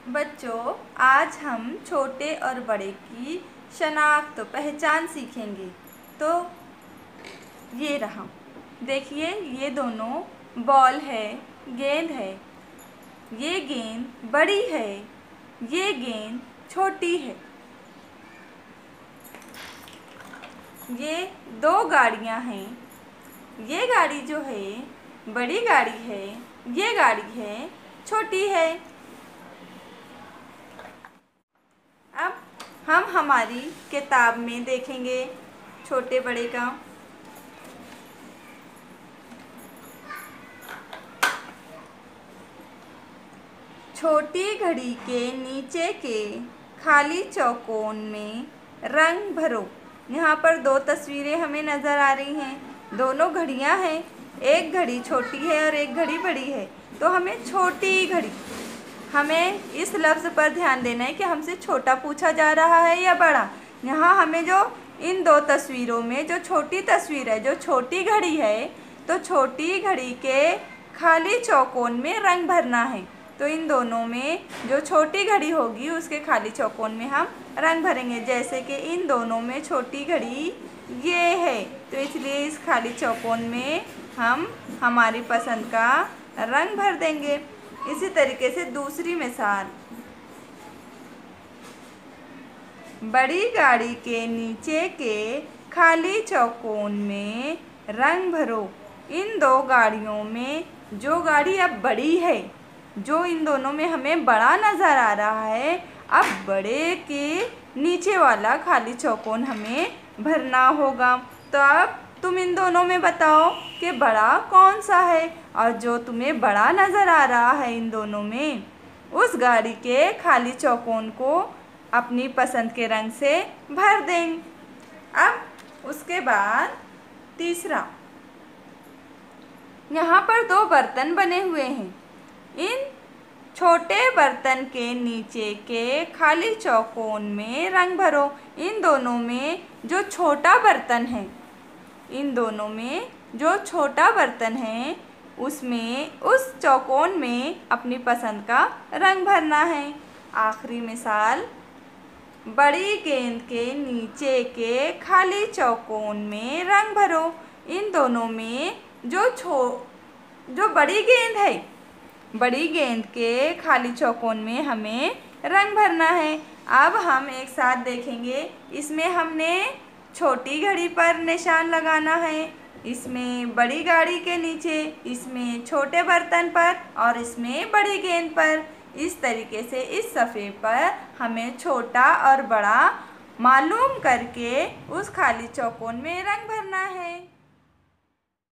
बच्चों, आज हम छोटे और बड़े की शनाख्त पहचान सीखेंगे। तो ये रहा, देखिए ये दोनों बॉल है, गेंद है। ये गेंद बड़ी है, ये गेंद छोटी है। ये दो गाड़ियाँ हैं। ये गाड़ी जो है बड़ी गाड़ी है, ये गाड़ी है छोटी है। अब हम हमारी किताब में देखेंगे छोटे बड़े का। छोटी घड़ी के नीचे के खाली चौकोन में रंग भरो। यहाँ पर दो तस्वीरें हमें नज़र आ रही हैं। दोनों घड़ियाँ हैं, एक घड़ी छोटी है और एक घड़ी बड़ी है। तो हमें छोटी घड़ी, हमें इस लफ्ज़ पर ध्यान देना है कि हमसे छोटा पूछा जा रहा है या बड़ा। यहाँ हमें जो इन दो तस्वीरों में जो छोटी तस्वीर है, जो छोटी घड़ी है, तो छोटी घड़ी के खाली चौकोन में रंग भरना है। तो इन दोनों में जो छोटी घड़ी होगी उसके खाली चौकोन में हम रंग भरेंगे। जैसे कि इन दोनों में छोटी घड़ी ये है, तो इसलिए इस खाली चौकोन में हम हमारी पसंद का रंग भर देंगे। इसी तरीके से दूसरी मिसाल, बड़ी गाड़ी के नीचे के खाली चौकोन में रंग भरो। इन दो गाड़ियों में जो गाड़ी अब बड़ी है, जो इन दोनों में हमें बड़ा नज़र आ रहा है, अब बड़े के नीचे वाला खाली चौकोन हमें भरना होगा। तो अब तुम इन दोनों में बताओ कि बड़ा कौन सा है, और जो तुम्हें बड़ा नज़र आ रहा है इन दोनों में, उस गाड़ी के खाली चौकोन को अपनी पसंद के रंग से भर दें। अब उसके बाद तीसरा, यहाँ पर दो बर्तन बने हुए हैं। इन छोटे बर्तन के नीचे के खाली चौकोन में रंग भरो। इन दोनों में जो छोटा बर्तन है, इन दोनों में जो छोटा बर्तन है उसमें, उस चौकोन में अपनी पसंद का रंग भरना है। आखिरी मिसाल, बड़ी गेंद के नीचे के खाली चौकोन में रंग भरो। इन दोनों में जो बड़ी गेंद है, बड़ी गेंद के खाली चौकोन में हमें रंग भरना है। अब हम एक साथ देखेंगे। इसमें हमने छोटी घड़ी पर निशान लगाना है, इसमें बड़ी गाड़ी के नीचे, इसमें छोटे बर्तन पर और इसमें बड़ी गेंद पर। इस तरीके से इस सफ़े पर हमें छोटा और बड़ा मालूम करके उस खाली चौकोन में रंग भरना है।